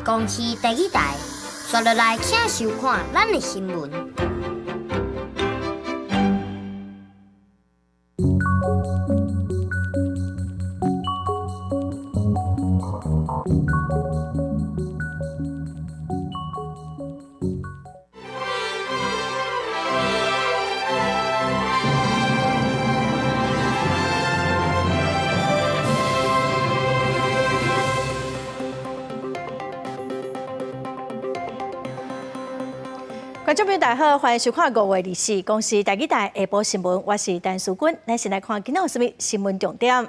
公司第2台，刷落来请收看咱的新闻。观众朋友，大家好，欢迎收看5月24公司第2台下晡新闻，我是陈淑君。咱先来看今仔有什么新闻重点。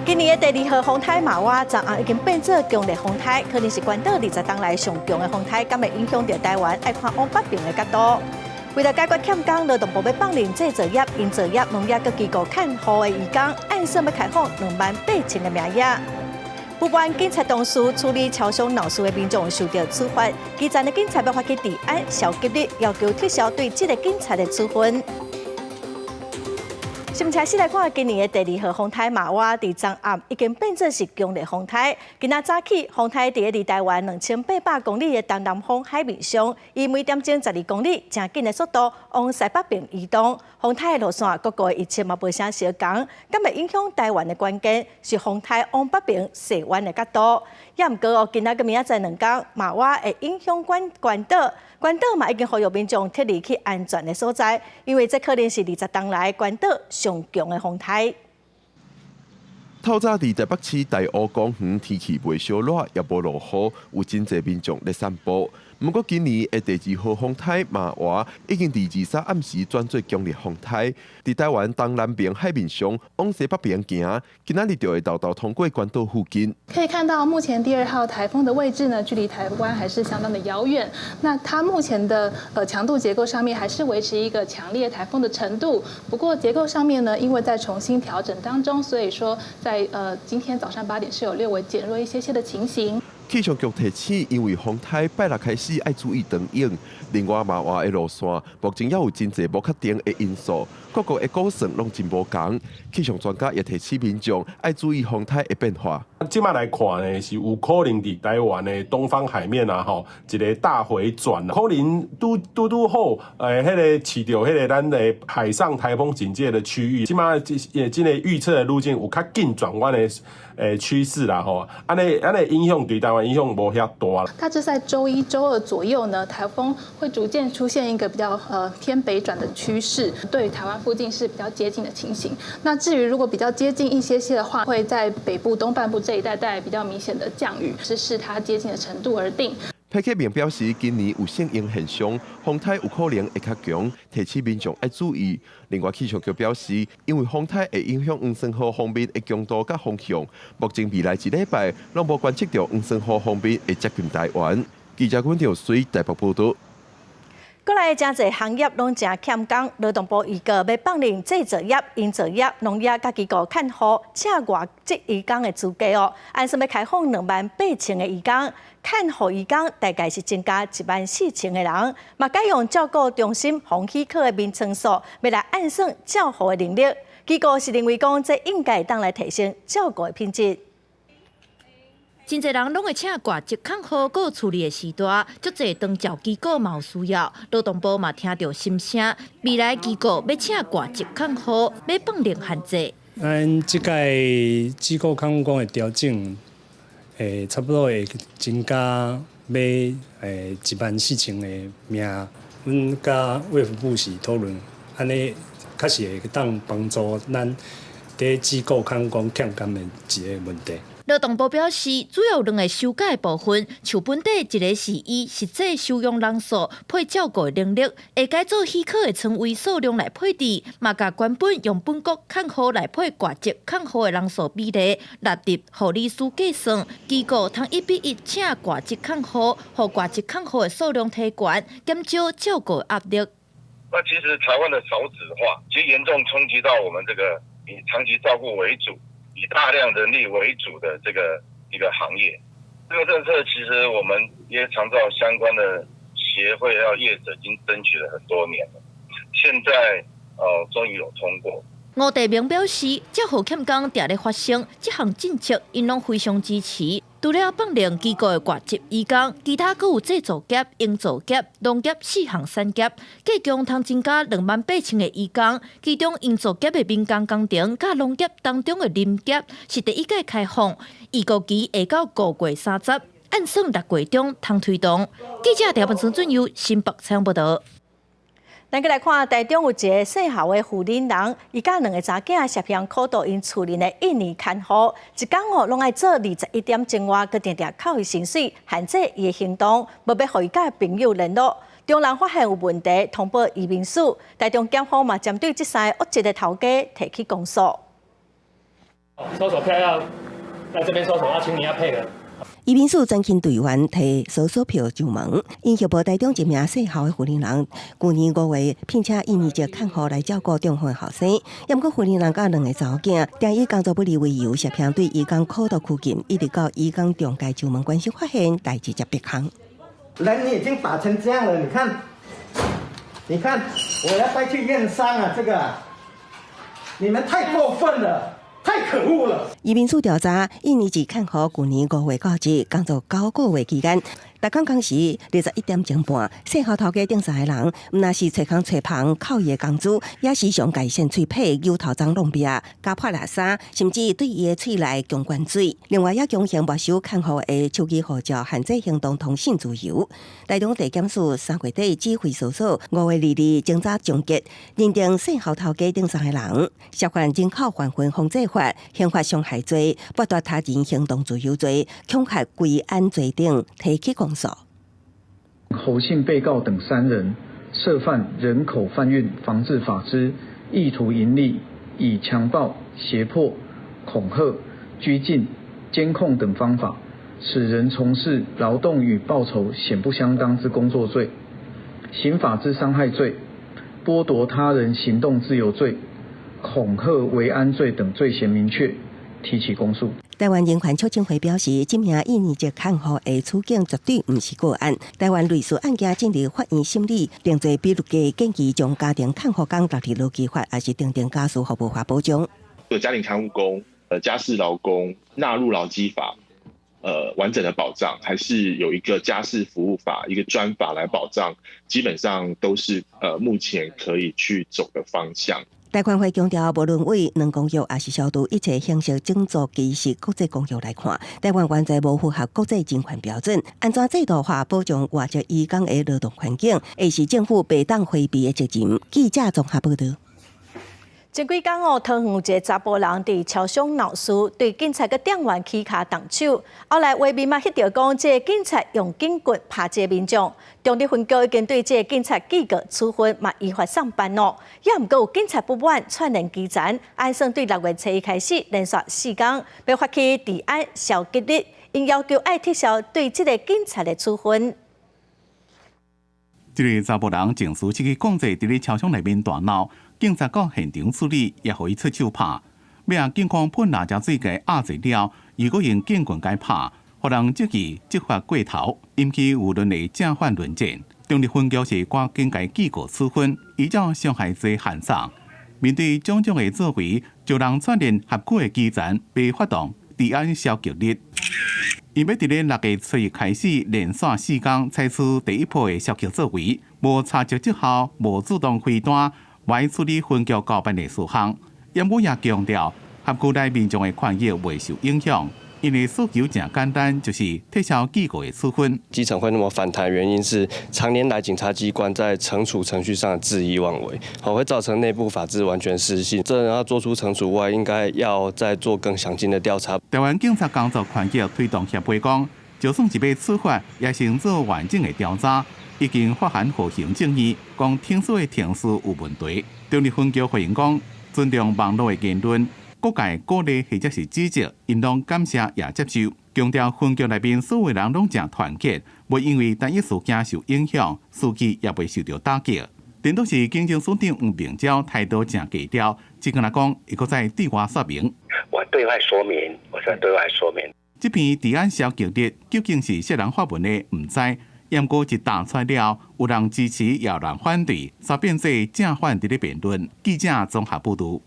今年的第2号风台马娃昨暗已经变作强烈风台，可能是关岛20冬来上强的风台，敢会影响到台湾？爱看往北边的角度。为了解决欠工，劳动部要放任制造业、营造业、农业各机构看护的移工，按算要开放28000个名额。部分警察同事处理超商闹事的民众受到处罚，基层的警察要发起治安小纪律，要求撤销对这个警察的处分。先来看今年的第2号风台马娃，伫昨暗已经变作是强烈风台。今仔早起，风台伫离台湾2800公里的东南方海面上，以每点钟12公里正紧的速度往西北边移动。风台的路线各个一切嘛袂啥相同，敢会影响台湾的关键是风台往北边西弯的角度。也毋过今仔个明仔载2天，马娃会影响关岛。关岛嘛已经呼吁民众撤离去安全的所在，因为这可能是20冬来关岛上强的风台。透早伫台北市大湖公园天气袂小热，也无落雨，有真侪民众咧散步。不过今年的第2号风台马娃已经伫23暗时转做强烈风台，伫台湾东南边海面上往西北边行，今仔日就会道通过关岛附近。可以看到，目前第2号台风的位置呢，距离台湾还是相当的遥远。那它目前的强度结构上面还是维持一个强烈台风的程度。不过结构上面呢，因为在重新调整当中，所以说在今天早上8点是有略微减弱一些的情形。气象局提醒，因为风台拜六开始要注意长影，另外马娃的路线目前也有真侪不确定的因素，各国的估算拢真无同。气象专家也提醒民众要注意风台的变化。即摆来看呢，是有可能伫台湾的东方海面啊，吼，一个大回转，可能拄好，迄个饲到迄个咱的海上台风警戒的区域。即摆今个预测的路径有较紧转弯的趋势啦，吼，安尼影响对台湾影响无遐大。大致在周1、周2左右呢，台风会逐渐出现一个比较偏北转的趋势，对台湾附近是比较接近的情形。那至于如果比较接近一些的话，会在北部东半部这一带带来比较明显的降雨，是视它接近的程度而定。派克明表示，今年有适应现象，风台有可能会较强，提醒民众要注意。另外，气象局表示，因为风台会影响黄山河方面的强度甲风向，目前未来1礼拜拢无观测到黄山河方面会接近台湾。记者阮条水台北报道。过来真侪行业拢真欠工，劳动部预告要放任制造业、营造业、农业甲机构看护请外籍移工的资格哦。按说要开放28000个移工，看护移工大概是增加14000个人。嘛，改用照顾中心防许可的名称数，要来按算照护的能力。机构是认为讲，这应该当来提升照顾的品质。真侪人拢会请外籍看护，搁处理的时段，足侪长照机构嘛有需要。劳动部嘛听到心声，未来机构要请外籍看护，要放任限制。咱即届机构看护工的调整，差不多会增加要14000个名。阮甲卫福部是讨论，安尼确实会当帮助咱伫机构看护工欠工的一个问题。劳动部表示，主要2个修改部分，像本地一个是以实际收容人数配照顾的能力，会改做许可的床位数量来配置，嘛甲原本用本国看护来配外籍看护的人数比例纳入护理师计算，机构通1:1请外籍看护，互外籍看护的数量提悬，减少照顾压力。那其实台湾的少子化，其实严重冲击到我们这个以长期照顾为主。以大量人力为主的这个一个行业，这个政策其实我们也常照相关的协会还有业者已经争取了很多年了，现在终于有通过。吴地明表示，这号欠工常咧发生，这项政策因拢非常支持。除了放零机构的挂职移工，其他阁有制造业、营造业、农业4项产业，计共通增加28000的移工。其中营造业的民间工程，甲农业当中的林业是第一届开放，预估期会到5月30，按算6月中通推动。记者廖文春准由新北采访报道。咱再来看，台中有一个姓校的妇人人，伊甲2个查囝涉嫌苦毒因厝邻的印尼看护，一天拢爱做21点钟外，佮定定扣伊薪水，限制伊的行动，无要互伊甲朋友联络。中人发现有问题，通报移民署，台中检方嘛针对这3个恶质的头家提起公诉。搜索票要在这边搜索，请你要配合。移民署专勤队员提搜索票上门，因协报台中一名姓校的妇人人，去年5月聘请印尼籍看护来照顾中婚后生，也毋过妇人人甲2个查某囝，定以工作不利为由，涉嫌对移工苦毒拘禁，一直到移工中介上门关系发现，代志才别空。人已经打成这样了，你看，我要带去验伤啊！这个，你们太过分了。太可恶了！移民署调查，印尼籍看护去年5月到职，工作9个月期间，逐工工时21点钟半，姓校头家顶3个人，毋但是找工找房扣伊的工资，也时常改先喙皮、油头脏弄壁、加破烂衫，甚至对伊的喙内强灌水。另外，也强行没收看护的手机护照，限制行动通信自由。台中地检署3月底指挥搜索，5月2日侦查终结，认定姓校头家顶3个人涉犯人口贩运防制法、刑法伤害罪、剥夺他人行动自由罪、恐吓归案罪等提起公诉。侯姓被告等3人涉犯人口贩运防治法之意图盈利、以强暴、胁迫、恐吓、拘禁、监控等方法，使人从事劳动与报酬显不相当之工作罪、刑法之伤害罪、剥夺他人行动自由罪、恐吓为安罪等罪嫌明确，提起公诉。台湾人权促进会表示，这名印尼籍看护的处境绝对不是个案。台湾类似案件进入法院审理，定罪比率计建议将家庭看护工纳入劳基法，还是订定家属服务法保障。家庭看护工、家事劳工纳入劳基法，完整的保障，还是有一个家事服务法、一个专法来保障，基本上都是目前可以去走的方向。台权会强调，无论为人工约还是消毒一切形式种族歧视国际公约来看，台湾原在无符合国际人权标准，安怎制度化保障外籍移工的劳动环境，也是政府不当回避的责任。记者综合报道。前几天桃园有一个查甫人伫超商闹事，对警察个店员起骹动手，后来画面嘛翕到讲，这个警察用警棍拍这个民众。中立分局已经对这个警察记过处分，嘛依法上班咯。也毋过有警察不满串联基层，按算对6月7日开始连续4天，要发起治安消极日，因要求爱撤销对这个警察的处分。这个查甫人情绪这个讲者伫咧超商内面大闹。警察到现场处理，也互伊出手拍。尾啊，警方喷辣椒水给压制了，如果用警棍该拍，互人即期执法过头，引起舆论的正反论战。中立分局是赶紧该记过处分，依照伤害罪限送。面对种种的作为，就让串联合规的基层被发动治安消极日。因要伫咧6月7日开始连续4天采取第一波的消极作为，无查证绩效，无主动开单。未处理分局交办的事项，因我也强调，合区内民众的权益未受影响，因为诉求真简单，就是撤销记过的处分。基层会那么反弹，原因是常年来警察机关在惩处程序上恣意妄为，会造成内部法治完全失信。这要做出惩处外，应该要再做更详尽的调查。台湾警察工作权益推动协会讲，就算是被处罚，也先做完整的调查。已经发函互行政院，讲听说的程序有问题。中立分局回应讲，尊重网络的言论，各界鼓励或者是指责，因拢感谢也接受。强调分局内面所有人拢正团结，袂因为单一事件受影响，士气也袂受到打击。顶多是行政署长黄炳昭态度正低调，只跟他讲，会搁再对外说明。我对外说明。这篇治安消极日究竟是涉人发文的，唔知。验过一打出来了，有人支持，也有人反对，煞变做正反伫咧辩论。记者综合报道。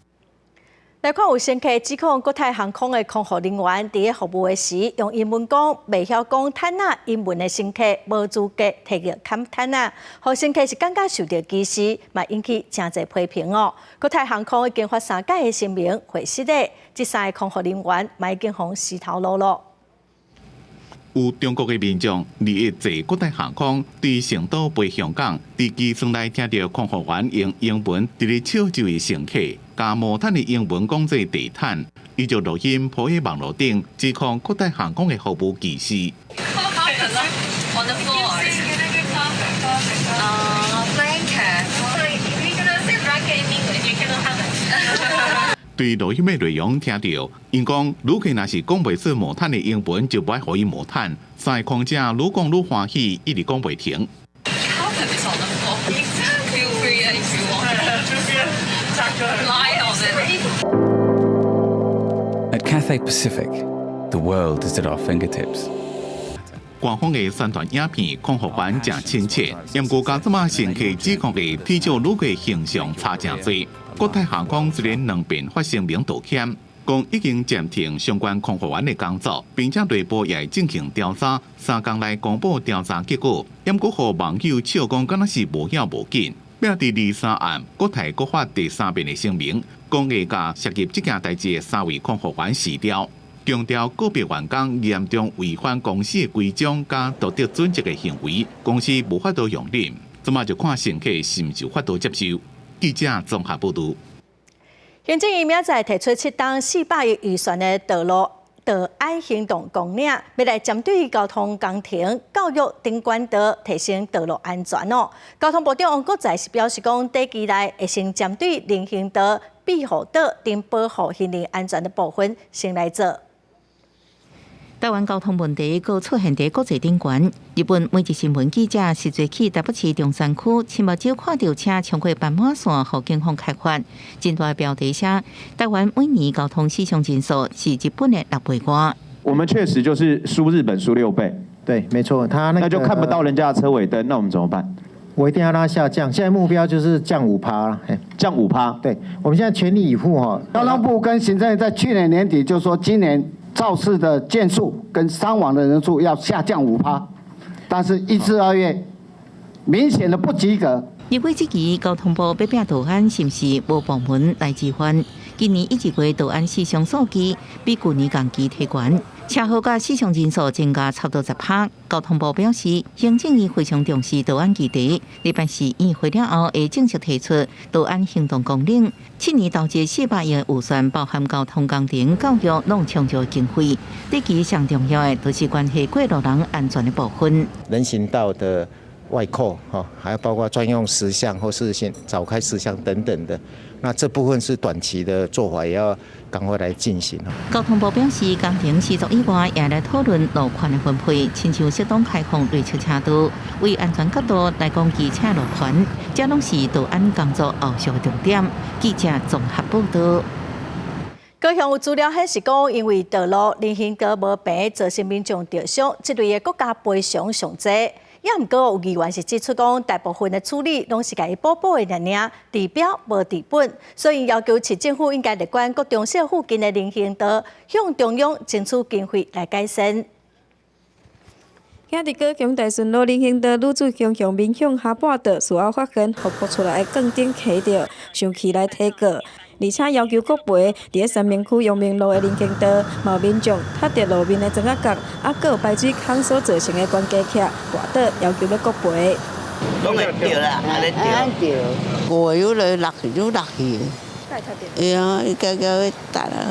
来看有乘客指控国泰航空的空服人员伫服务的时，用英文讲未晓讲坦纳英文的乘客无资格提入砍坦纳，互乘客是感觉受到歧视，嘛引起真侪批评哦。国泰航空已经发3届的声明回释咧，这3个空服人员嘛已经互死头路了。有中国的民众2月坐国泰航空伫成都飞香港，伫机舱内听到空服员用英文伫咧笑就的乘客，加无坦的英文讲做地毯，伊就录音铺喺网络顶，指控国泰航空的服务歧视。对录音的内容听到，因讲旅客若是讲袂出无坦的英文，就不爱互伊无坦。3个空姐愈讲愈欢喜，一直讲袂停。At Cathay Pacific, the world is at our fingertips. 官方的宣传影片，空服员真亲切，不过加这么乘客指控的体照旅客形象差真多。国泰航空一连2遍发声明道歉，讲已经暂停相关空服员的工作，并且内部也进行调查，3天内公布调查结果。不过，互网友笑讲，敢若是无影无紧。并伫23暗，国泰国发第3遍的声明，讲会甲涉及这件代志的3位空服员辞掉，强调个别员工严重违反公司的规章甲道德准则的行为，公司无法度容忍。这么就看乘客是毋是有法度接受。记者综合报道。行政院明仔提出7档400亿预算的道安行动纲领，要来针对交通工程、教育等管道提升道路安全哦。交通部长王国材是表示讲，短期内会先针对人行道、庇护岛等保护行人安全的部分先来做。台湾交通问题佫出现伫国际顶悬。日本每日新闻记者是做去台北市中山区，亲目睭看到车超过斑马线，互警方开发。真大标题写：台湾每年交通死伤人数是日本的6倍外。我们确实就是输日本输6倍。对，没错，他那就看不到人家的车尾灯，那我们怎么办？我一定要让它下降。现在目标就是降5%啦，降5%。对，我们现在全力以赴哈。交通部跟行政院在去年年底就说，今年肇事的件数跟伤亡的人数要下降5%，但是1至2月明显的不及格。立委质疑交通部要拼道安，是不是无部门来支援？今年1月道安死伤数据比去年同期提悬，车祸甲死伤人数增加差不多10%。交通部表示，行政院非常重视道安议题，礼拜4议会了后会正式提出道安行动纲领。7年投资400亿的预算，包含交通工程、教育，拢充足经费。第期上重要的就是关系过路人安全的部分。人行道的外扩还有包括专用石像或是早开石像等等的，那这部分是短期的做法，也要赶快来进行。交通部表示，工程施作以外，也来讨论路权的分配，亲像适当开放内侧车道，为安全角度来讲，机车路权，这拢是道安工作后续的重点。记者综合报道。高雄有资料显示讲，因为道路人行道无平，造成民众着伤，这类的国家赔偿上济。也毋过有议员是指出讲，大部分的处理拢是甲伊补的尔，治标无治本，所以要求市政府应该来管各中小附近的人行道，向中央争取经费来改善。今日高雄大顺路人行道女子强向面向下半道，事后发现复播出来的钢钉卡着，上起来提告。而且要求国赔，伫三明区阳明路的人行道，某民众踏着路面的砖仔角，还有排水孔所造成的关节卡滑倒，要求要国赔。拢会掉啦，安尼掉。我有来落去就落去。哎呀，伊家家会打啦。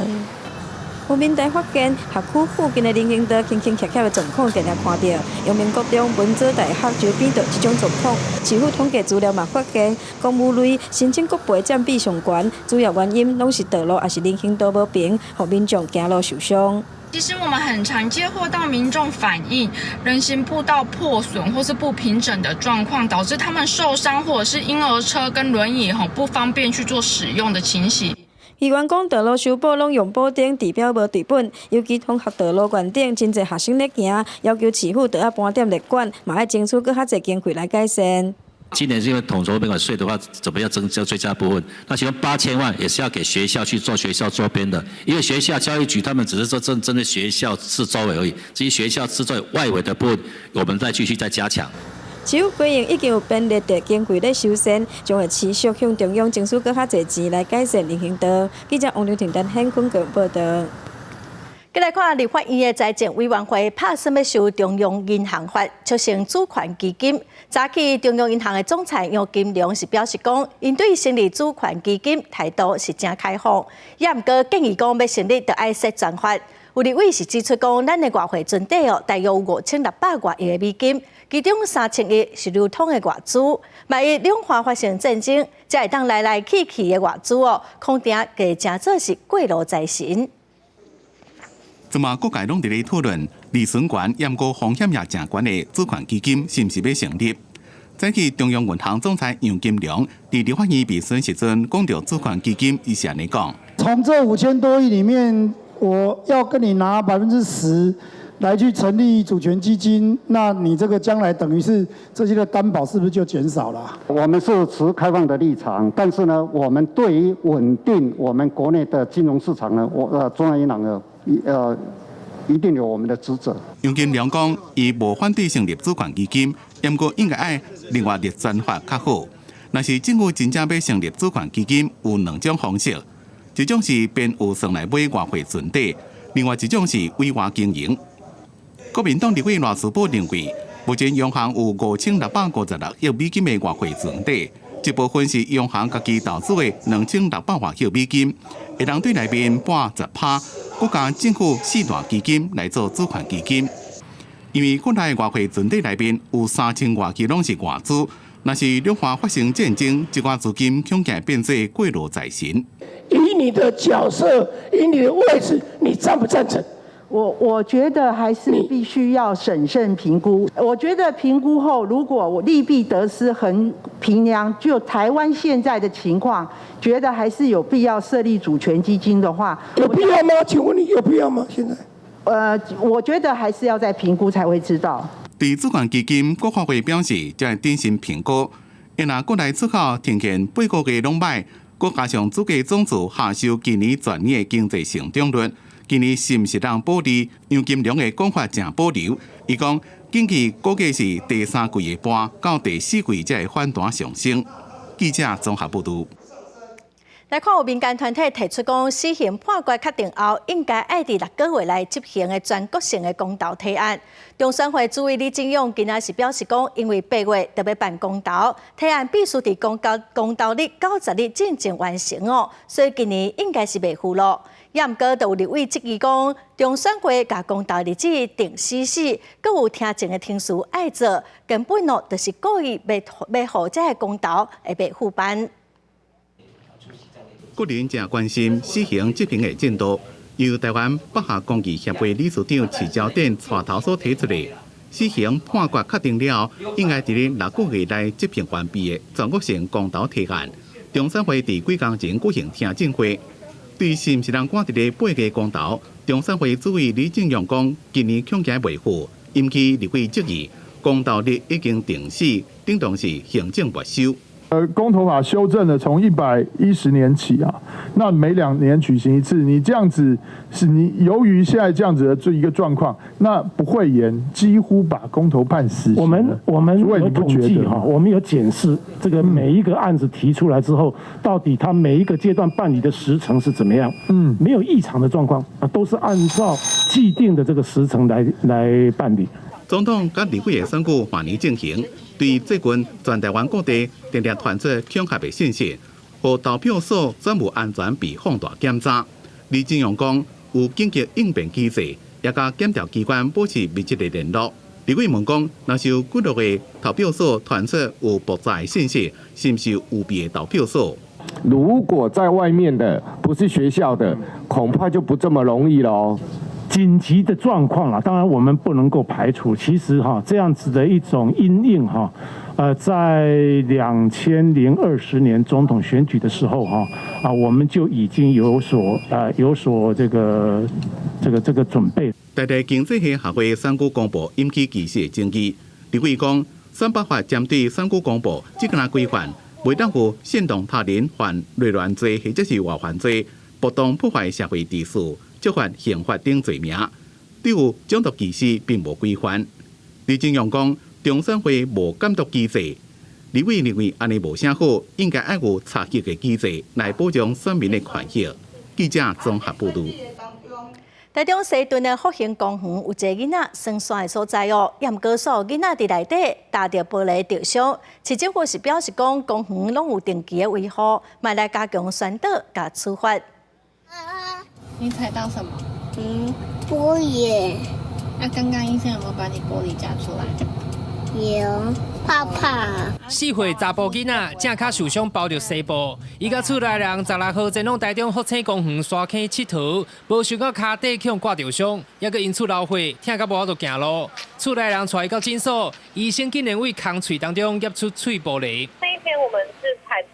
有民代发现学区附近的人行道轻轻巧巧的状况，定定看到。阳明国中文藻大学周边就这种状况。市府统计资料嘛发现，公务类申请国赔占比上悬，主要原因拢是道路也是人行道无平，让民众行路受伤。其实我们很常接获到民众反映，人行步道破损或是不平整的状况，导致他们受伤，或者是婴儿车跟轮椅不方便去做使用的情形。议员讲，道路修补拢用补丁，治标无治本，尤其通学道路原顶真侪学生咧行，要求市府要搬点来管，嘛要争取搁较侪经费来改善。今年是因为统筹编管税的话，怎么样增加追加部分？那其中8000万也是要给学校去做学校周边的，因为学校教育局他们只是说针对学校四周围而已，至于学校四周围外围的部分，我们再继续再加强。市府规营已经有编列的经费咧修缮，将会持续向中央争取更较侪钱来改善人行道。记者王刘婷、陈显坤报道。再来看立法院的财政委员会拍算要修中央银行法，促成主权基金。早起中央银行的总裁杨金龙是表示讲，因对成立主权基金态度是真开放，也毋过建议讲要成立就爱设专法。有立委是指出讲，咱的外汇存底大约有5600多亿的美金，其中3000亿是流通的外资。万一两岸发生战争，才会当来去的外资恐定会真做是过路财神。即马各界拢伫咧讨论，利损权也毋过风险也正悬的主权基金是毋是要成立？早起中央银行总裁杨金龙伫立法院质询时阵讲到主权基金，伊是安尼讲：从这5000多亿里面，我要跟你拿10%来去成立主权基金，那你这个将来等于是这些的担保是不是就减少了？我们是持开放的立场，但是呢，我们对于稳定我们国内的金融市场呢，中央银行呢，一定有我们的职责。杨金龙讲，伊无反对成立主权基金，也毋过应该爱另外立专法较好。若是政府真正要成立主权基金，有2种方式，一种是编预算来买外汇存底，另外一种是委外经营。国民党立委赖士葆认为，目前央行有5656亿美金的外汇存底，一部分是央行家己投资的2600多亿美金，会当对内面80%，国家政府4大基金来做主权基金。因为国内外汇存底内面有3000多亿拢是外资，若是两岸发生战争，这寡资金恐惊变做过路财神。以你的角色，以你的位置，你赞不赞成？我觉得还是必须要审慎评估。我觉得评估后，如果我利弊得失衡量，就台湾现在的情况，觉得还是有必要设立主权基金的话，有必要吗？请问你有必要吗？现在？我觉得还是要再评估才会知道。对主权基金，国发会表示，将会定期评估。因若国内出口呈现8个月拢歹，国加上主计总处下修今年全年的经济成长率。今年是毋是当保利？杨金龙的讲法正保留。伊讲，经济估计是第3季的半到第4季才会反弹上升。记者综合报道。来看有民间团体提出讲，死刑判决确定后，应该爱伫6个月内执行的全国性的公投提案。中选会主委李进勇今仔是表示讲，因为8月特别办公投，提案必须伫公投日90日进前完成所以今年应该是袂赴咯。也毋过，就有立委质疑讲，中选会甲公投日子定死，阁有听证的听书爱做，根本就是故意要互这个公投会被复办。个人正关心死刑执行的进度，由台湾北下公益协会理事长徐焦点带头所提出的，死刑判决确定了，应该伫咧6个月内执行完毕的全国性公投提案。中选会伫几工前举行听证会。对是毋是人赶伫咧8月公投，中选会主委李进勇讲，今年恐惊袂赴，引起立委质疑。公投日已经定死，等同是行政没收。公投法修正了，从110年起啊，那每2年举行一次。你这样子是你由于现在这样子的一个状况，那不会延，几乎把公投判死刑了。我们有统计哈，我们有检视这个每一个案子提出来之后，到底它每一个阶段办理的时程是怎么样？没有异常的状况啊，都是按照既定的这个时程来办理。总统甲立委的选举换年进行。对最近全台湾各地连连传出恐吓的信息，和投票所专务安全被放大检查。李进勇讲有紧急应变机制，也甲检调机关保持密切的联络。立委问讲，若是有几落个投票所传出有爆炸的信息，是不是有舞弊的投票所？如果在外面的，不是学校的，恐怕就不这么容易了哦。紧急的状况啊，当然我们不能够排除。其实这样子的一种因应在2020年总统选举的时候我们就已经有所这个准备。台大经济系学会选举公布引起技术的争议。立委讲，三八法针对选举公报即项规范，袂当有煽动他人犯内乱罪或者是外犯罪，不当破坏社会秩序，触犯刑法等罪名。对于种族歧视并无规范。李正阳讲，中选会无监督机制，立委认为安尼无啥好，应该要有查核嘅机制来保障选民的权益。记者综合报道。台中西屯的复兴公园有一个囡仔生线的所在哦，也毋过所有囡仔伫内底打着玻璃受伤。市政府是表示讲，公园拢有定期的维护，卖来加强宣导甲处罚。你踩到什么？玻璃。那刚刚医生有没有把你玻璃夹出来？有，怕怕。4岁查甫囡仔正脚受伤，包着西布。伊甲厝内人16号前往台中福清公园沙坑佚佗，无想到脚底去挂着伤，还阁因厝流血，疼甲无法度行路。厝内人带伊到诊所，医生竟然为空喙当中验出喙玻璃。那一天我们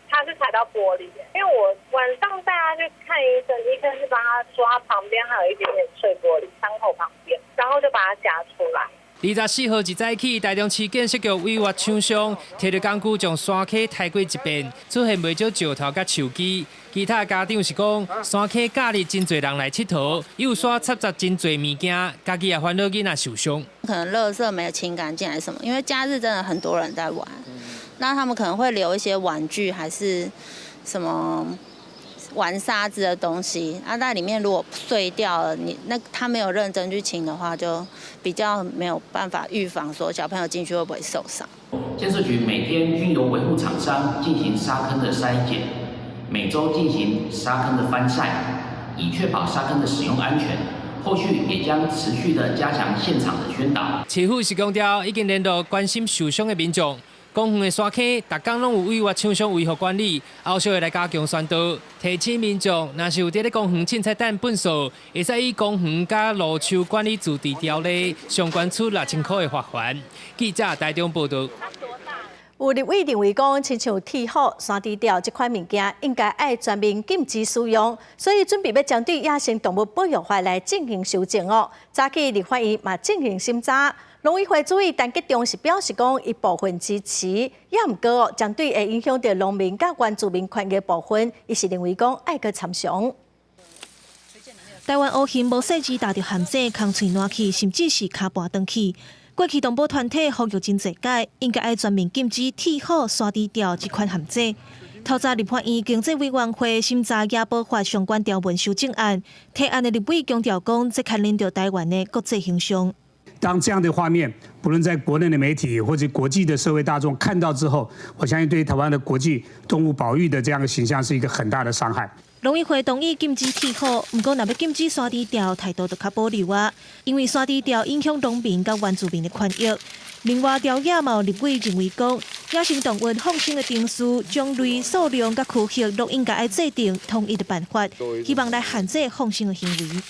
他是踩到玻璃，因为我晚上带他去看医生，医生是帮他说他旁边还有一点点碎玻璃，伤口旁边，然后就把它夹出来。24号一早起，台中市建设局委外厂商摕着工具将山溪抬过一遍，出现袂少石头甲树枝。其他家长是讲，山溪假日真侪人来佚佗，有山插杂真侪物件，家己也烦恼囡仔受伤。可能垃圾没有清干净还是什么，因为假日真的很多人在玩，那他们可能会留一些玩具还是什么玩沙子的东西，在里面如果碎掉了，他没有认真去清的话，就比较没有办法预防说小朋友进去会不会受伤。建设局每天均由维护厂商进行沙坑的筛检，每周进行沙坑的翻晒，以确保沙坑的使用安全。后续也将持续的加强现场的宣导。市府是强调，已经联络关心受伤的民众。公园的山溪，逐天拢有委外厂商维护管理，后续会来加强宣导，提醒民众，若是有伫咧公园凊彩等粪扫，会使以公园甲路树管理自治条例相关处6000块的罚款。记者台中报道。有立委认为讲，亲像铁虎、山猪条这款物件，应该爱全面禁止使用，所以准备要针对野生动物保育法来进行修正哦。早起立法院嘛进行审查。农委会主委陈吉仲是表示讲，一部分支持，也毋过哦，针对会影响到农民甲原住民权益部分，伊是认为讲爱去参详。台湾乌熊无细枝打着含井，空喙烂去，甚至是骹跋断去。过去动保团体呼吁真侪届，应该爱全面禁止铁虎、山猪条这款含井。透早立法院经济委员会审查野保法相关条文修正案，提案的立委强调讲，这牵连到台湾的国际形象。当这样的画面，不论在国内的媒体或者国际的社会大众看到之后，我相信对台湾的国际动物保育的这样的形象是一个很大的伤害。农委会同意禁止铁虎，不过若要禁止山猪条，态度就较保留啊，因为山猪条影响农民甲原住民的权益。另外，条野嘛有立委认为讲，野生动物放生的定数、种类、数量甲区域都应该爱制定统一的办法，希望来限制放生的行为。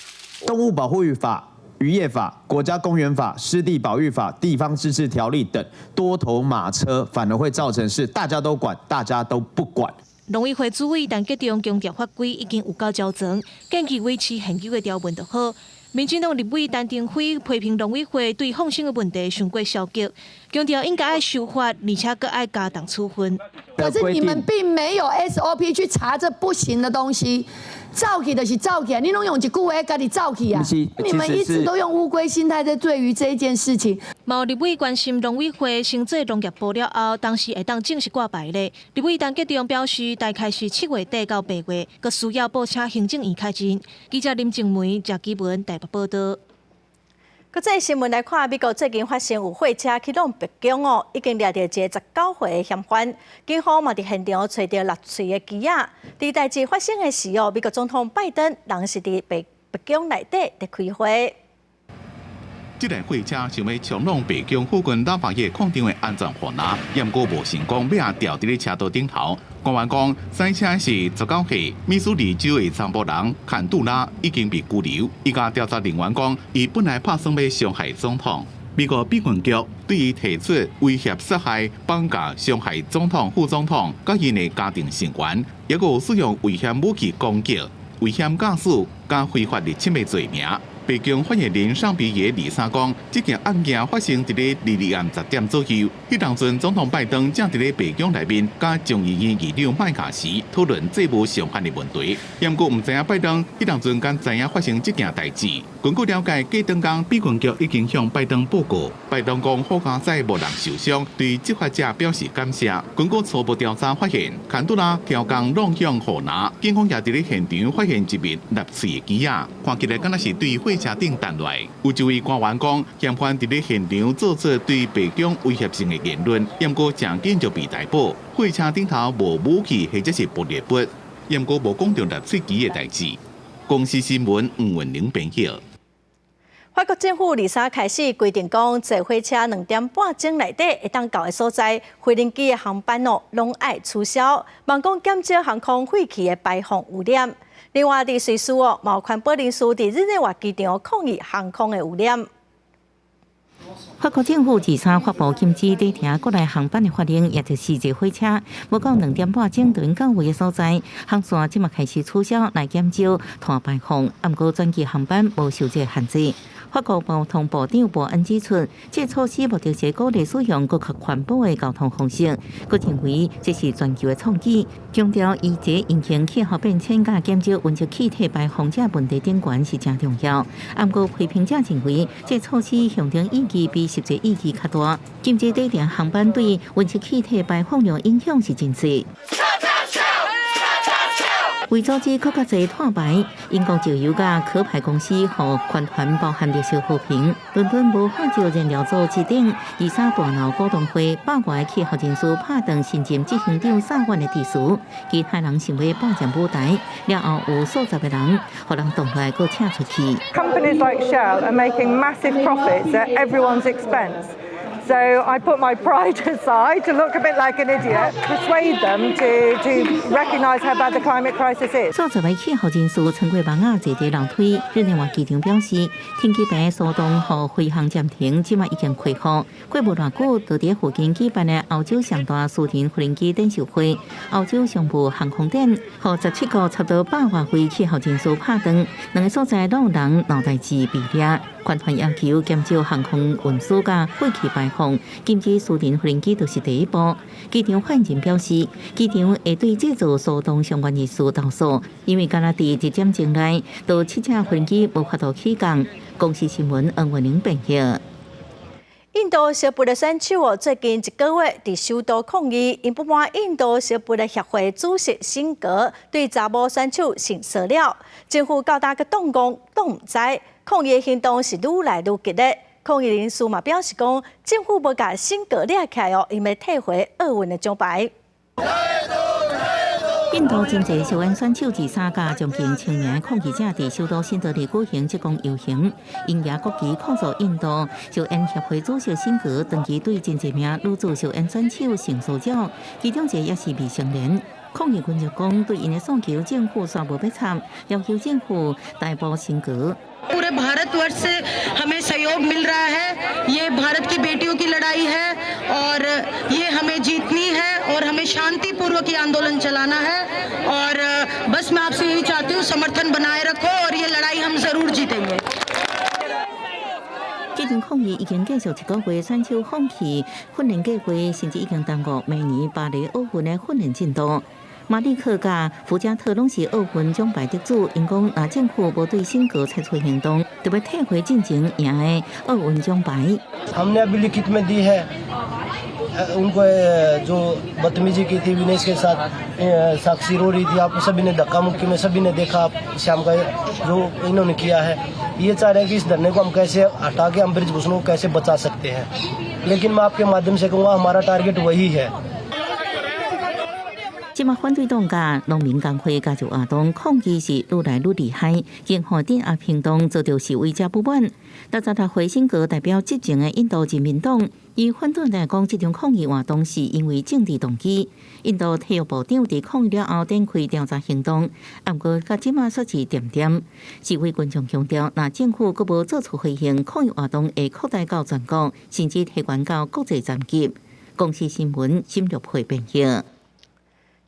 动物保护法、渔业法、国家公园法、湿地保育法、地方自治条例等多头马车，反而会造成是大家都管，大家都不管。农委会主委陈吉仲强调，法规已经有够较长，建议维持现有的条文就好。民进党立委陈定辉批评农委会对放生的问题太过消极，强调应该爱修法，而且更爱加重处分。可是你们并没有 SOP 去查这不行的东西，造起的是造起，你拢用一句话家己造起啊！你们一直都用乌龟心态在对于这一件事情。毛立委关心农委会升做农业部了后，当时会当正式挂牌咧。立委陈吉仲表示，大概是7月底到8月，佮需要报请行政院开trình。记者林静梅、谢基文台北报道。国际新闻来看，美国最近发生有货车去弄白宫哦，已经抓到一个19岁的嫌犯。警方嘛伫现场找到6岁的鸡仔。伫代志发生的时候，美国总统拜登人是伫白宫内底在开会。这台货车想要冲弄白宫附近老房业矿场的安全护栏，也毋过无成功，要也吊伫咧车道顶头。官员讲，赛车是19岁密苏里州的查甫人坎杜拉已经被拘留。伊甲调查人员讲，伊本来打算要伤害总统。美国边境局对伊提出威胁、杀害、绑架、伤害总统、副总统甲因的家庭成员，也有使用危险武器攻击、危险驾驶、甲非法入侵的罪名。北京发言人尚比耶23讲，这件案件发生伫咧22暗10点左右。迄当阵，总统拜登正伫咧白宫内面，甲众议院议长麦卡锡讨论债务上限的问题。不过，唔知影拜登迄当阵敢知影发生这件代志。根据了解，过当天美军局已经向拜登报告，拜登讲好佳在无人受伤，对执法者表示感谢。根据初步调查发现，坎杜拉挑工弄向互拿，警方也伫咧现场发现一名纳粹的旗仔，看起来敢若是对火车顶弹落来。有一位官员讲，嫌犯伫咧现场做出对白宫威胁性的言论，不过正紧就被逮捕。火车顶头无武器或者是爆裂物，不过无讲到纳粹旗的代志。公司新闻吴文玲编译。法国政府23开始规定讲，坐火车2点半钟内底会当到的所在，飞行机的航班拢爱取消，望讲减少航空废气的排放污染。另外，伫瑞士毛宽波林斯伫日内瓦机场抗议航空的污染。法国政府23发布禁止搭乘国内航班的法令，也就是坐火车，无到2点半钟到到位的所在，航线即马开始取消来减少碳排放，不过转机航班无受这限制。法国交通部长伯恩指出，这措施目的是鼓励使用更较环保的交通方式。佢认为这是全球的创举，强调以这引擎气候变迁甲减少温室气体排放这问题顶悬是真重要。不过批评者认为，这措施象征意义比实际意义较大，禁止搭乘航班对温室气体排放量影响是真侪。为阻止更较侪碳排，英国石油甲壳牌公司和全团包含烈小和平，伦敦无法就燃料组指定23大闹股东会，百外气候人士拍断新任执行长3万的地书，其他人成为霸占舞台，了后有数十个人，互人动来搁请出去。Companies like Shell are making massive profits at everyone's expense. So I put my pride aside to look a bit like an idiot, persuade them to recognise how bad the climate crisis is. 数十位气候人士穿过网啊坐地楼梯，日内瓦机场表示，天气病骚动和飞航暂停，即马已经恢复。过无偌久，就伫附近举办的欧洲上大私人无人机展示会，欧洲商务航空展和17个差不多100外位气候人士拍断，两个所在都有人脑袋子被掠。全团要求减少航空运输甲废气排放，禁止私人无人机就是第一步。机场发言人表示，机场会对这座骚动相关人士投诉，因为敢若伫1点钟内，有7架无人机无法度起降。公司新闻恩文玲编译。印度小布的选手最近1个月伫首都抗议，因不满印度小布的协会主席辛格对查某选手性骚扰，政府到达个动工都唔知。抗议行动是愈来愈激烈，抗议人士嘛表示讲，政府要甲辛格抓起来哦，因要退回奥运的奖牌。印度真侪小安选手23架将近1000名抗议者伫首都新德里举行职工游行，因野国旗抗诉印度小安协会主席辛格长期对真侪名女子小安选手性骚扰，其中一个也是未成年。抗议群众讲，对因的诉求政府煞无要插，要求政府逮捕辛格。पूरे भारतवर्ष से हमें सहयोग मिल रहा है। ये भारत की बेटियों की लड़ाई है और ये हमें जीतनी है और हमें शांतिपूर्वक ये आंदोलन चलाना है और बस मैं आपसे यही चाहती हूँ, समर्थन बनाए रखो और ये लड़ाई हम जरूर जीतेंगे। 这场抗议已经继续1个月，选手放弃训练计划，甚至已经耽误明年巴黎奥运的训练进度。马利克甲福加特拢是奥运奖牌得主，因讲若政府无对辛格采取行动，就要退回进前赢的奥运奖牌。हमने अभी लिखित में दी है उनको जो बदतमीजी की थी विनेश के साथ, साक्षी रो रही थी, आप सभी ने धक्का मुक्की में सभी ने देखा शाम का जो इन्होंने किया है। ये चाह रहे हैं कि इस धरने को हम कैसे हटा के हम ब्रिज घुसनों को कैसे बचा सकते हैं, लेकिन मैं आपके माध्यम से कहूँगा हमारा टारगेट वही है। 即马反对党甲农民工会加入活动，抗议是愈来愈厉害，引发镇压行动遭到示威者不满。查回辛格代表执政的印度人民党，以反对来讲，这场抗议活动是因为政治动机。印度体育部长伫抗议了后展开调查行动，不过到即马说是点点。示威群众强调，若政府阁无做出回应，抗议活动会扩大到全国，甚至提悬到国际层级。公司新闻深入配编译。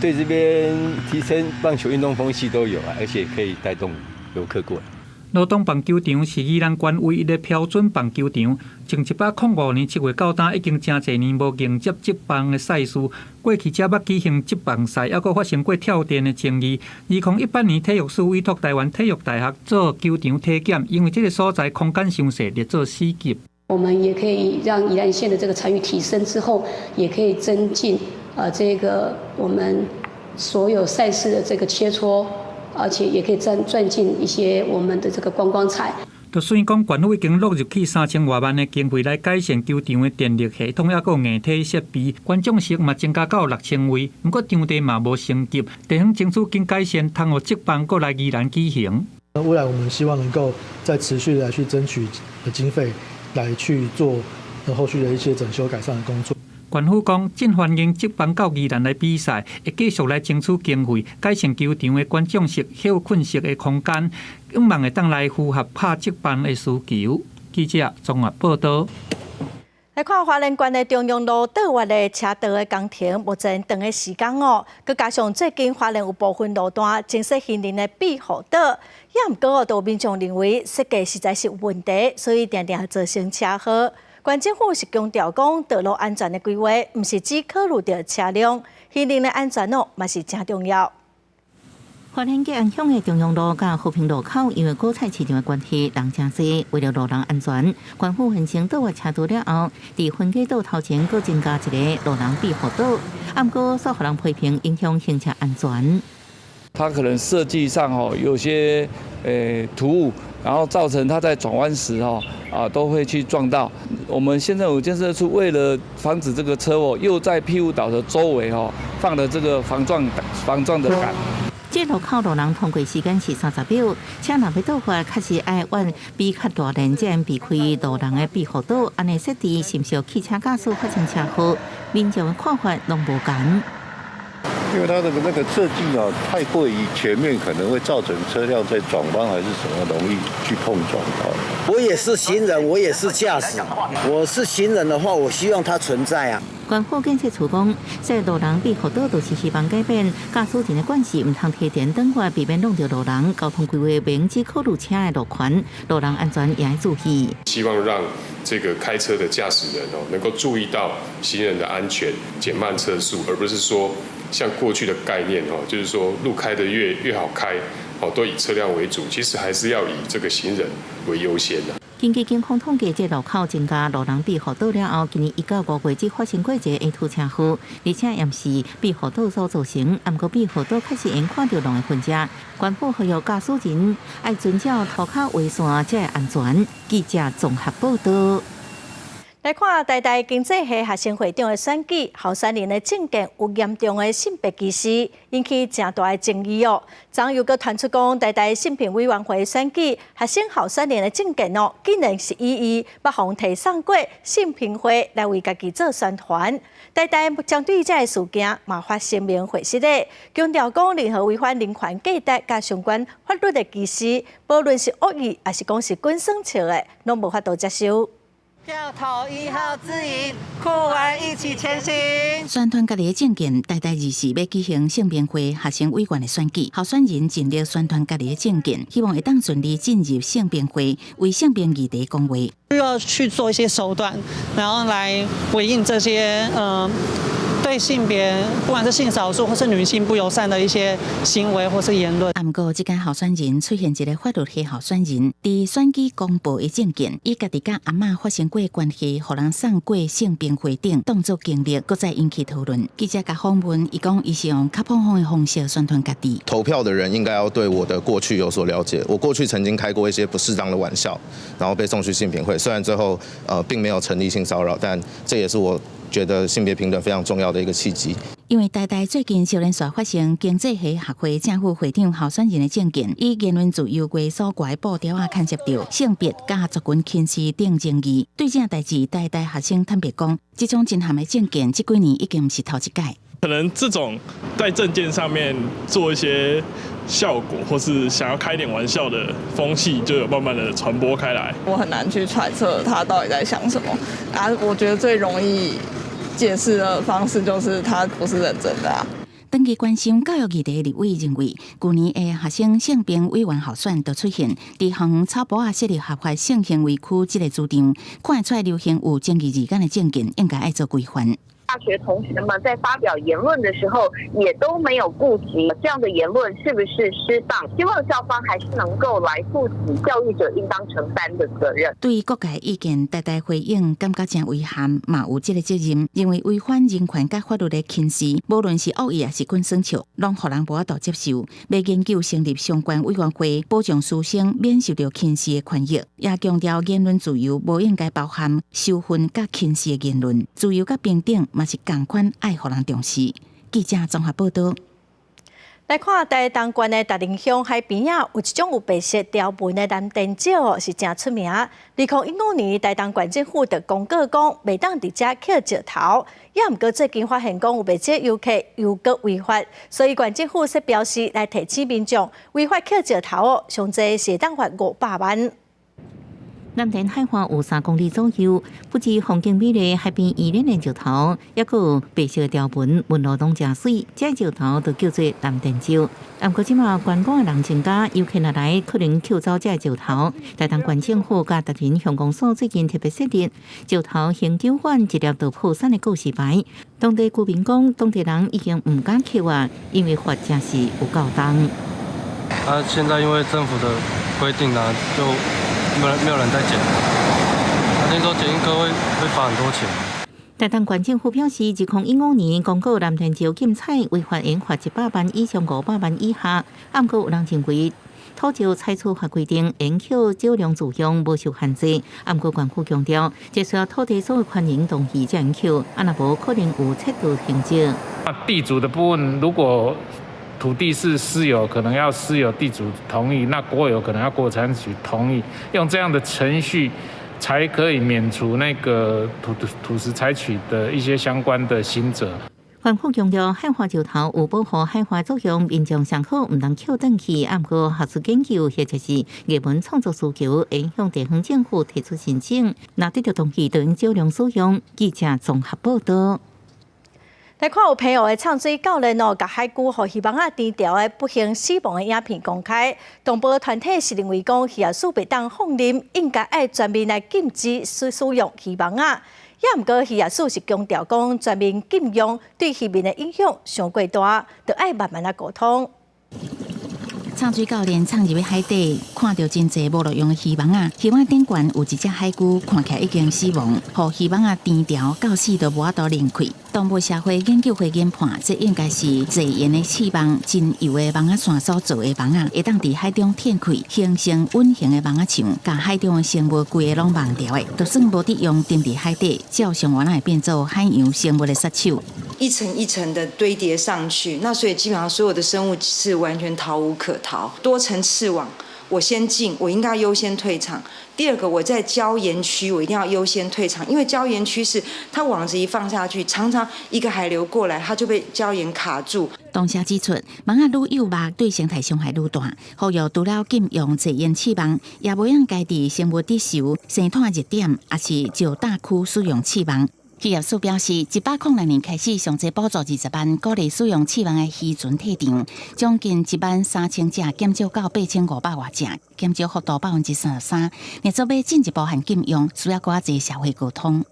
对这边提升棒球运动风气都有啊，而且可以带动游客过来。罗东棒球场是宜兰县唯一的标准棒球场，从1805年7月到今，已经真侪年无迎接职棒的赛事。过去才捌举行职棒赛，还佫发生过跳电的争议。2018年，体育署委托台湾体育大学做球场体检，因为这个所在空间伤小，列做4级。我们也可以让宜兰县的这个参与提升之后，也可以增进这个我们所有赛事的这个切磋。而且也可以赚进一些我们的这个观光财。就虽然讲县府已经落入去3000多万的经费来改善球场的电力系统，也有硬体设备，观众席嘛增加到6000位，不过场地嘛无升级，地方政府经改善，通予职棒过来宜兰举行。未来我们希望能够再持续来去争取经费，来去做后续的一些整修改善的工作。县府讲，正欢迎职棒到宜兰来比赛，会继续来争取经费，改善球场的观众席、休困席的空间，希望会当来符合拍职棒的需求。记者综合报道。来看花莲县的中央路倒弯的车道的工程，目前长的时间哦，佮加上最近花莲有部分路段增设行人的庇护岛，也毋过有民众认为设计实在是有问题，所以常常造成车祸。县政府是强调讲，道路安全的规划，毋是只考虑到车辆，行人的安全哦，嘛是真重要。花莲吉安乡的中央路甲和平路口，因为果菜市场的关系，人真多。为了路人安全，县府完成倒弯车道了后，伫分界岛头前佫增加一个路人庇护岛，不过所予人批评影响行车安全。它可能设计上有些突兀，然后造成它在转弯时都会去撞到。我们县政府建设处为了防止这个车祸，又在庇护岛的周围放了这个防撞的杆。这路口路人通过时间是30秒，车若要倒滑，确实爱往比较大连才能避开路人的庇护岛。安尼设置是不是汽车驾驶发生车祸？民众的看法拢无同。因为它的那个设计太过于前面，可能会造成车辆在转弯还是什么容易去碰撞到。我也是行人，我也是驾驶。我是行人的话，我希望它存在啊。县府建设处讲，设路人庇护岛就是希望改变驾驶人的惯习，唔通提前等话，避免弄到路人。交通规划免只考虑车的路权，路人安全也要注意。希望让这个开车的驾驶人能够注意到行人的安全，减慢车速，而不是说像过去的概念就是说路开得越好开，都以车辆为主，其实还是要以这个行人为优先的。根据警方统计，这路口增加路人庇护岛了后，今年1到5月只发生过一个A2车祸，而且也是庇护岛所造成。不过庇护岛确实因看到人的痕迹，县府呼吁驾驶人要遵照路口划线，才会安全。记者综合报道。来看台大经济系学生会长的选举，候选人的证件有严重的性别歧视，引起正大的争议哦。昨又搁传出讲，台大性平委员会选举学生候选人的证件哦，竟然是以北方提送过性平会来为家己做宣传。台大将对这个事件嘛发声明回释的，强调讲任何违反人权价值甲相关法律的歧视，无论是恶意还是讲是官商笑的，拢无法度接受。票投1号自营，酷玩一起前行。宣传家己的证件，台大24日要举行性平会学生委员的选举，候选人尽力宣传家己的证件，希望会当顺利进入性平会，为性别议题讲话。需要去做一些手段，然后来回应这些对性别，不管是性少数或是女性不友善的一些行为或是言论。不过，这间候选人出现一个法律系候选人，伫选举公布的证件，伊家己甲阿嬷发生过关系，互人送过性平会等动作经历，搁再引起讨论。记者甲访问，伊讲伊是用较碰碰的方式宣传家己。投票的人应该要对我的过去有所了解。我过去曾经开过一些不适当的玩笑，然后被送去性平会。虽然最后并没有成立性骚扰，但这也是我觉得性别平等非常重要的一个契机。因为台大最近少年所发生经济系学会正副会长候选人的证件，以言论自由为所挂布条啊，牵涉到性别甲族群歧视等争议。对这代志，台大学生坦白讲，这种震撼的证件，这几年已经不是头一届。可能这种在证件上面做一些效果，或是想要开点玩笑的风气，就有慢慢的传播开来。我很难去揣测他到底在想什么啊！我觉得最容易解释的方式就是他不是认真的啊。长期关心教育议题的立委认为，去年的学生性平委员候选就出现伫红草埔设立合法性行为区这个主张，看得出来流行有争议之间的政见，应该爱做规范。大学同学们在发表言论的时候，也都没有顾及这样的言论是不是失当。希望校方还是能够来负起教育者应当承担的责任。对各界意见大大回应，感觉真遗憾，嘛有这个责任，认为违反人权甲法律的轻视，无论是恶意还是滚酸笑，拢互人无法度接受。要研究成立相关委员会，保障师生免受到轻视的权益，也强调言论自由无应该包含羞愤甲轻视的言论，自由甲平等。嘛是同款爱互人重视。记者综合报道。来看台东县的达林乡海边啊，有一种有白色条纹的蓝靛鸟是真出名。2015年，台东县政府就公告讲，袂当伫遮捡石头。也毋过最近发现讲有袂少游客又搁违法，所以县政府说表示来提醒民众，违法捡石头上侪是当罚500万。南田海岸有3公里左右，不止风景美丽，海边依然的石头，也有白色条纹，纹路拢真水。这石头就叫做蓝靛鸟。不过即马观光的人增加，游客来可能捡走这石头。台东县政府甲达林乡公所最近特别设立石头行救馆一粒到破产的告示牌。当地居民讲，当地人已经唔敢捡啊，因为罚真是有够重。现在因为政府的规定啊，就没有人在捡，听说捡一颗会罚很多钱。台东县政府表示，2015年公告蓝靛鸟禁采，违法应罚100万以上500万以下。不过有人认为，土石采取法规定，应扣少量自用，无受限制。不过县府强调，这需要土地所有权人同意才能扣，若无可能有尺度行政。地主的部分，如果土地是私有，可能要私有地主同意；那国有可能要国产局同意，用这样的程序才可以免除那个土石采取的一些相关的刑责。县府强调，海花石头有保护海花作用，民众上好唔能捡回去。不过，学术研究或者是艺文创作需求，会向地方政府提出申请，若得到同意，就应少量使用。记者综合报道。来看有朋友的唱水教练哦，甲海龟和鱼网仔低调的不幸死亡的影片公开。动保团体是认为讲鱼鼠袂当放任，应该爱全面来禁止使用鱼网仔。也毋过鱼鼠是强调讲全面禁用，对鱼民的影响上过大，就爱慢慢来沟通。唱水教练唱入去海底，看到真侪无路用的鱼网仔，鱼网顶悬有一只海龟，看起来已经死亡，互鱼网仔低调到死都无法度离开。动物社会研究会研判，这应该是自然的翅膀、真油的网仔线所做的网仔，会当伫海中展开，形成稳形的网仔墙，甲海中的生物规个拢网掉的。就算无得用定伫海底，照常完会变做海洋生物的杀手。一层一层的堆叠上去，那所以基本上所有的生物是完全逃无可逃。多层刺网，我先进，我应该优先退场。第二个，我在礁岩区，我一定要优先退场，因为礁岩区是它网子一放下去，常常一个海流过来，它就被礁岩卡住。当下指出，网仔愈幼肉，对生态伤害愈大。呼吁除了禁用自然翅网，也无用家己生活地球、生态热点，也是就大区使用翅网。渔业署表示，106年开始，上济补助20万，鼓励使用翅网的渔船退场，将近13000只减少到8500多只，减少幅度33%。你做要进一步含禁用，需要更多社会沟通。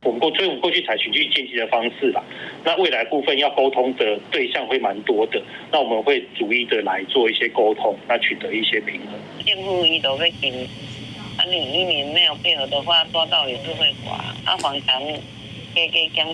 我们过去采取渐进的方式啦，那未来部分要沟通的对象会蛮多的，那我们会逐一的来做一些沟通，那取得一些平衡。政府伊都会禁，你渔民没有配合的话，抓到也是会罚，反常。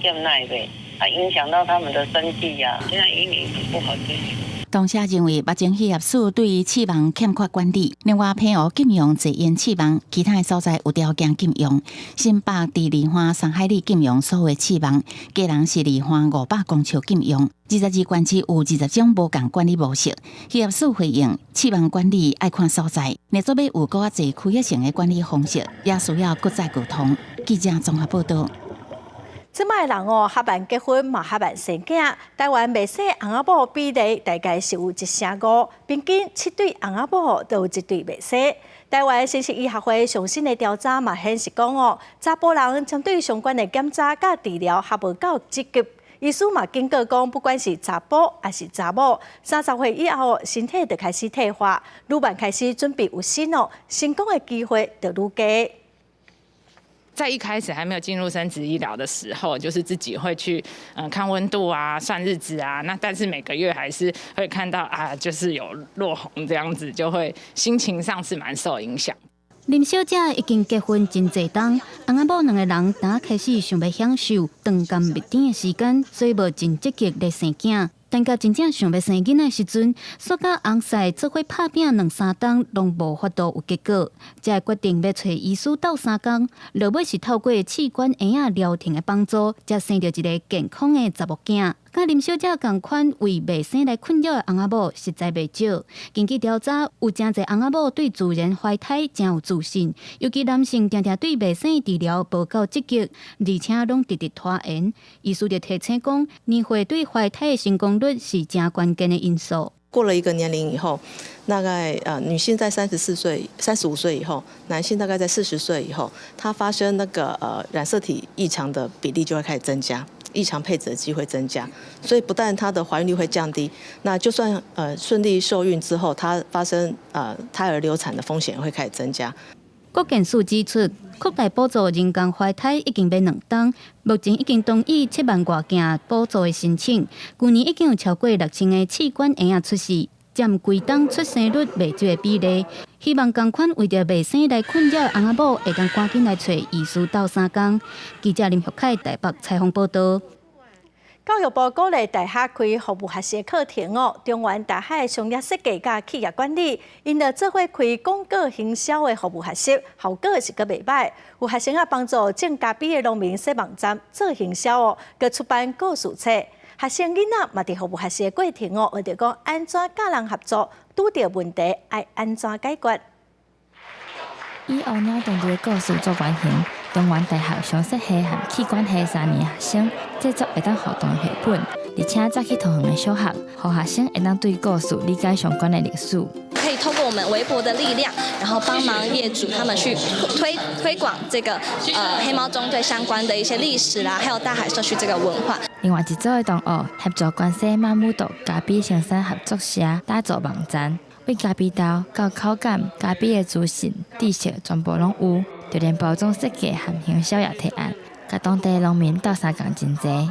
减那一类，它影响到他们的生计呀。现在渔民不好执行。当下认为，目前渔业署对于翅网欠缺管理，另外偏好禁用自然翅网，其他的所在有条件禁用。新北伫梨花山海里禁用所有的翅网，基隆是梨花500公尺禁用。22县市有20种无共管理模式。渔业署回应，翅网管理爱看所在，若做要有更侪区域性的管理方式，也需要搁再沟通。记者综合报道。即摆人哦，合办结婚嘛，合办生囝。台湾未生翁仔某比例大概是有1/5，平均7对翁仔某都有1对未生。台湾新式医学会上新的调查嘛显示讲哦，查甫人针对相关的检查甲治疗还无够积极，医师嘛警告讲，不管是查甫还是查某，30岁以后身体就开始退化，愈晚开始准备有生哦，成功的机会就愈低。在一开始还没有进入生殖医疗的时候，就是自己会去看温度啊、算日子啊，那但是每个月还是会看到啊，就是有落红这样子，就会心情上是蛮受影响。林小姐已经结婚真侪冬，翁仔某两个人刚开始想要享受长甘蜜甜的时间，所以无真积极来生囝。但甲真正想要生囡仔时阵，煞甲翁婿做伙拍拼2-3冬，拢无法度有结果，才决定要找医师斗3工，落尾是透过器官婴仔疗程的帮助，才生到一个健康的查某囝。甲林小姐同款为未生来困扰的翁仔某实在袂少。根据调查，有真侪翁仔某对自然怀胎真有自信，尤其男性常常对未生治疗无够积极，而且拢直直拖延。医师就提醒讲，年岁对怀胎的成功率是真关键的因素。过了一个年龄以后，大概女性在34岁、35岁以后，男性大概在40岁以后，它发生那个染色体异常的比例就会开始增加。异常配置的机会增加，所以不但它的怀孕率会降低，那就算顺利受孕之后，它发生胎儿流产的风险会开始增加。国健署指出，扩大补助人工怀胎已经要2冬，目前已经同意7万多件补助的申请，去年已经有超过6000个器官婴仔出世，占规冬出生率未少的比例。希望同款为着未生来困扰的翁仔某，会当赶紧来找医师斗3工。记者林玉凯台北采访报道。教育部鼓励大学开服务学习课程哦。中原大学商业设计甲企业管理，因着做伙开广告行销的服务学习，效果是阁袂歹。有学生啊帮助正嘉比的农民设网站做行销哦，佮出版故事册。学生囡仔嘛伫服务学习的过程哦，学着讲安怎甲人合作，拄着问题爱安怎解决。以乌鸟动物的故事做原型，中原大学商设系和器官系3年学生制作会当互动的绘本，而且早起同行的小学，互学生会当对故事理解相关的历史。可以透过我们微博的力量，然后帮忙业主他们去推广这个黑猫中队相关的一些历史啦，还有大海社区这个文化。另外一组的同学合作关西马姆岛咖比生产合作社打造网站，为咖比豆到口感、咖比的资讯、知识全部拢有，就连包装设计和行销也提案，甲当地农民斗3工真济。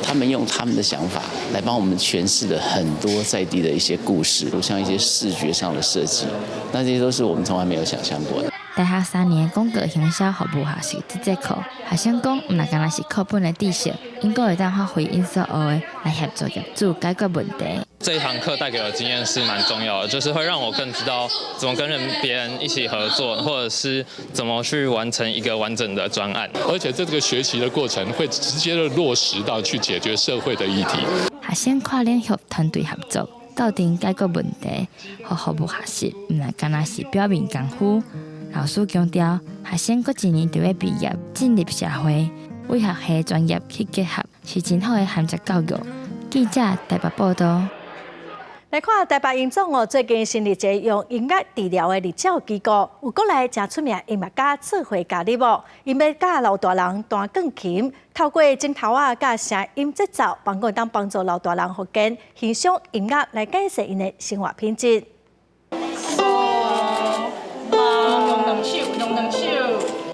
他们用他们的想法来帮我们诠释了很多在地的一些故事，像一些视觉上的设计，那这些都是我们从来没有想象过的。大学3年广告行销服务学习这节课，学生讲，唔仅是课本的知识，应该会当发挥因所学的来协助业主解决问题。这一堂课带给我的经验是蛮重要的，就是会让我更知道怎么跟别人一起合作，或者是怎么去完成一个完整的专案。而且在这个学习的过程，会直接的落实到去解决社会的议题。学生跨领域团队合作，斗阵解决问题，和服务学习，唔仅是表面功夫。老师强调，学生过1年就要毕业，进入社会，为学系专业去结合，是真好的衔接教育。记者台北报道。来看台北荣总哦，最近成立一个用音乐治疗的日照机构，有国内真出名音乐家做伙加入哦，因要教老大人弹钢琴，透过镜头啊、甲声音节奏，帮助老大人复健，欣赏音乐来改善因的生活品质。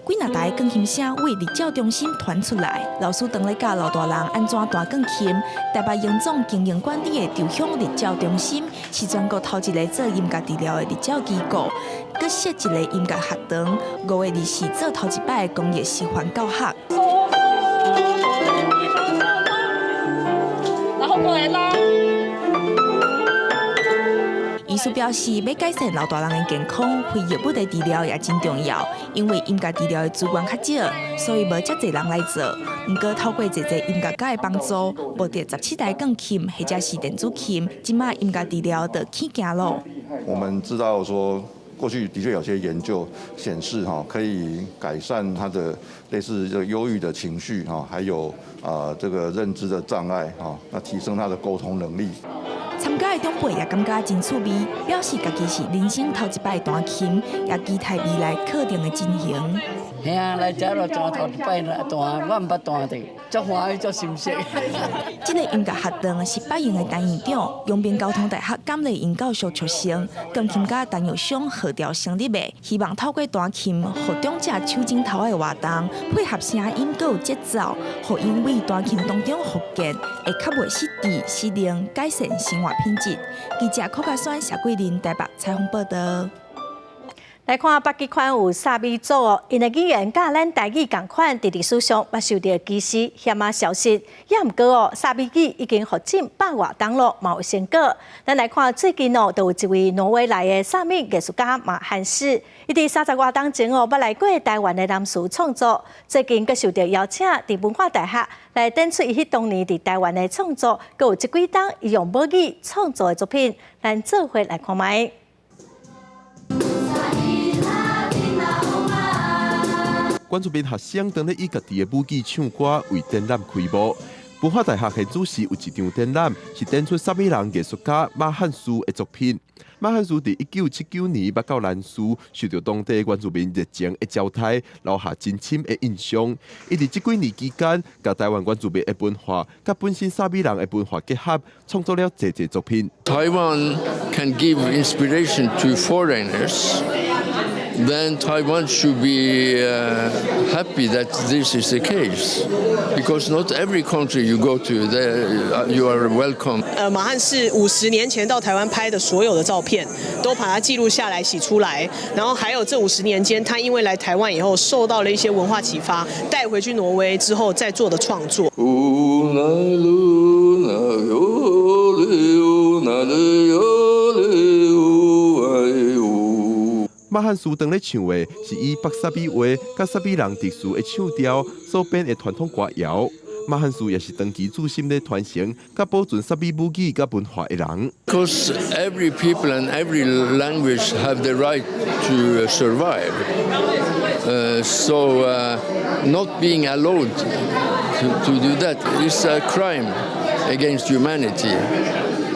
几若台钢琴声为日照中心传出来，老师当咧教老大人安怎弹钢琴。台北荣总经营管理的朝向日照中心是全国头一个做音乐治疗的日照机构，佮设一个音乐学堂，5月24做头一摆的公益示范教学。然后过来啦。医师表示，要改善老大人的健康，非药物的治疗也真重要。因为音乐治疗的资源较少，所以无遮侪人来做。不过透过侪音乐家的帮助，无着17台钢琴或者是电子琴，即马音乐治疗就起行咯。我们知道说，过去的确有些研究显示可以改善他的类似这个忧郁的情绪还有这个认知的障碍那提升他的沟通能力。参加的长辈也感觉真趣味，表示家己是人生头一摆弹琴，也期待未来课程的进行。嘿啊，来遮就真头一摆来弹，我毋捌弹的，足欢喜足心息。这个音乐活动是北营的陈院长、永平交通大学感类音教授出身，钢琴家陈玉祥号召成立的，希望透过弹琴，让长者手指头的活动配合声音还有节奏，让因为弹琴当中复健，会较袂失智、失灵，改善生活品质。记者柯嘉轩、谢桂林台北采访报道。来看北极圈有沙美族哦，因的语言甲咱台语同款，伫历史上捌受到歧视、险啊消失。也毋过哦，沙美语已经发展100外档咯，嘛有成果。咱来看最近哦，就有一位挪威来的沙美艺术家马汉士，伊伫30外档前哦，捌来过台湾的南苏创作。最近佫受到邀请，伫文化大学来展出伊迄当年伫台湾的创作，佫有几档伊用母语创作的作品，咱做伙来看卖。关注边学生当咧以家己的母语唱歌为展览开幕。文化大学现主时有一场展览，是展出沙美人艺术家马汉书的作品。马汉书伫1979年捌到南苏，受到当地原住民热情的招待，留下真深的印象。伊伫这几年期间，甲台湾原住民的文化、甲本身沙美人的文化结合，创作了侪作品。Taiwan can give inspiration to foreigners. Then Taiwan should be happy that this is the case, because not every country you go to, you are welcome. 马汉是50年前到台湾拍的所有的照片，都把它记录下来、洗出来。然后还有这50年间，他因为来台湾以后受到了一些文化启发，带回去挪威之后再做的创作。马汉书当咧唱的是以北沙美话甲沙美人特殊的唱调所编的传统歌谣。马汉书也是长期注心咧传承甲保存沙美母语甲文化的人。Because every people and every language have the right to survive. So not being allowed to do that is a crime against humanity.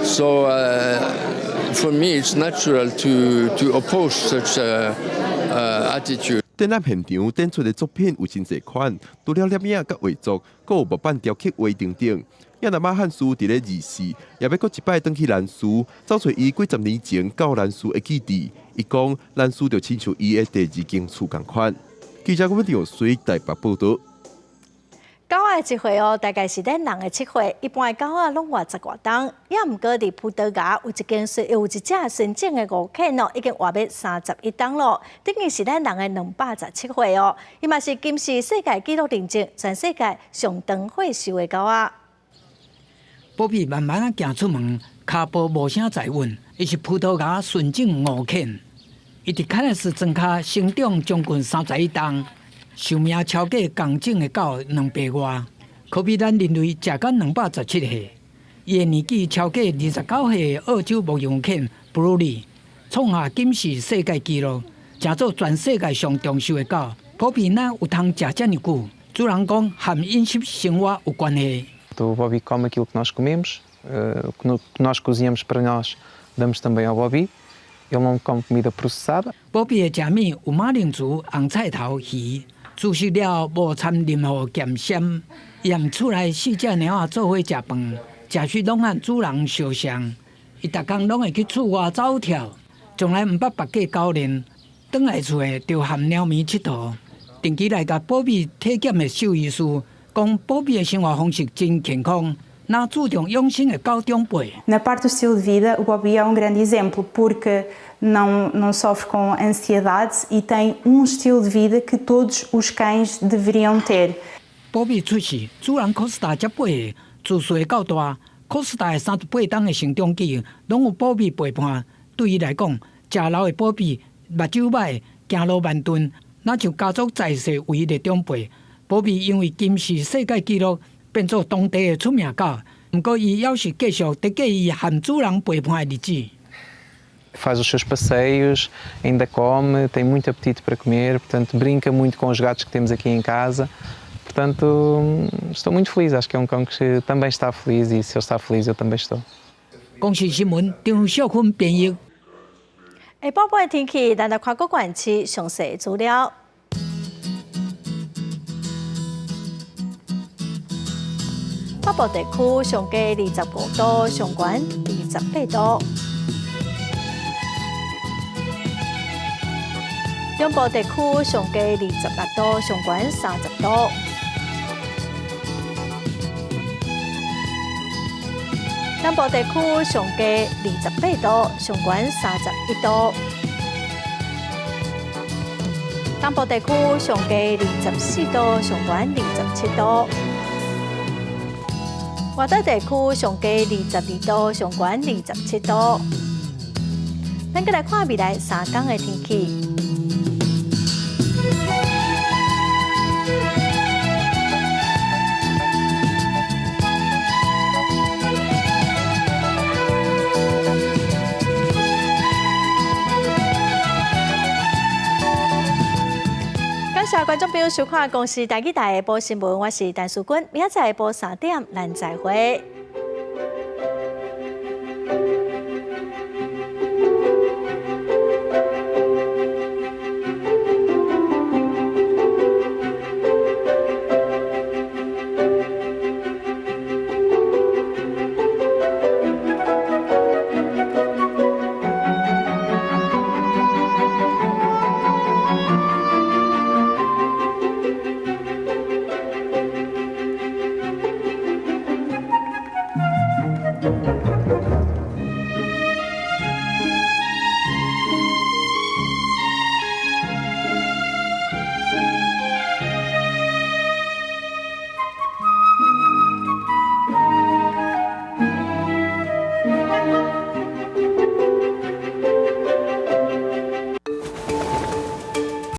So for me, it's natural to oppose such attitude. 展览现场展出的作品有真侪款，除了摄影甲画作，阁有木板雕刻画等等。也那马汉书伫咧24，也要阁一摆登去南苏，找出伊几十年前到南苏的基地。伊讲南苏就亲像伊的第2间厝共款。记者阮张水台北报道。狗仔的一岁哦，大概是咱人的7岁，一般的狗仔拢活10外档。也毋过伫葡萄牙有一只纯正的五犬哦，已经活要31档咯，等于是咱人的217岁哦。伊嘛是金氏世界纪录认证，全世界上长岁数的狗仔。波比慢慢啊行出门，脚步无啥在稳。伊是葡萄牙纯正五犬，伊伫凯勒斯庄脚成长将近31档。寿命超过公正的狗200外，可比咱人类食到217岁。伊的年纪超过29岁的澳洲牧羊犬布鲁利，创下金氏世界纪录，成做全世界上长寿的狗。普遍咱有通食这么久，主人讲和饮食生活有关系。O Bobby come aquilo que nós comemos, o que nós cozinhamos para nós, damos também ao Bobby. Ele não come comida processada. Bobby 的食物有马铃薯、红菜头、鱼。煮熟了无掺任何咸鲜，用厝内4只猫仔做伙食饭，食时拢和主人相像。伊逐工拢会去厝外走跳，从来毋捌别个教练。转来厝诶，就和猫咪佚佗。定期来甲保庇体检诶兽医师讲，保庇诶生活方式真健康，那注重养生诶狗长辈。Na parte do estilo de vida, o Bobby é grande exemplo porque não sofre com ansiedade e tem estilo de vida que todos os cães deveriam ter. Bobby 出世，主人 Costa 接陪，自细到大 ，Costa 38档的成长期，拢有 Bobby 陪伴。对伊来讲，食老的 Bobby 目睭歹，行路慢顿，那像家族在世唯一的长辈。Bobby 因为金氏世界纪录，变做当地的出名狗。不过，伊还是继续得过伊和主人陪伴的日子。Faz os seus passeios, ainda come, tem muito apetite para comer, portanto brinca muito com os gatos que temos aqui em casa. Portanto, estou muito feliz. Acho que é cão que também está feliz e se ele está feliz, eu também estou. 公视新闻张秀芬编译。下晡的天气，咱来看各县市详细资料。北部地区上低25度，上悬28度。中部地区上低26度，上悬30度。南部地区上低28度，上悬31度。东部地区上低24度，上悬27度。外岛地区上低22度，上悬27度。咱再来看未来3天的天气。感谢观众朋友收看《公视台语台下晡新闻》，我是陈淑君，明仔载下晡3点，咱再会。Thank you.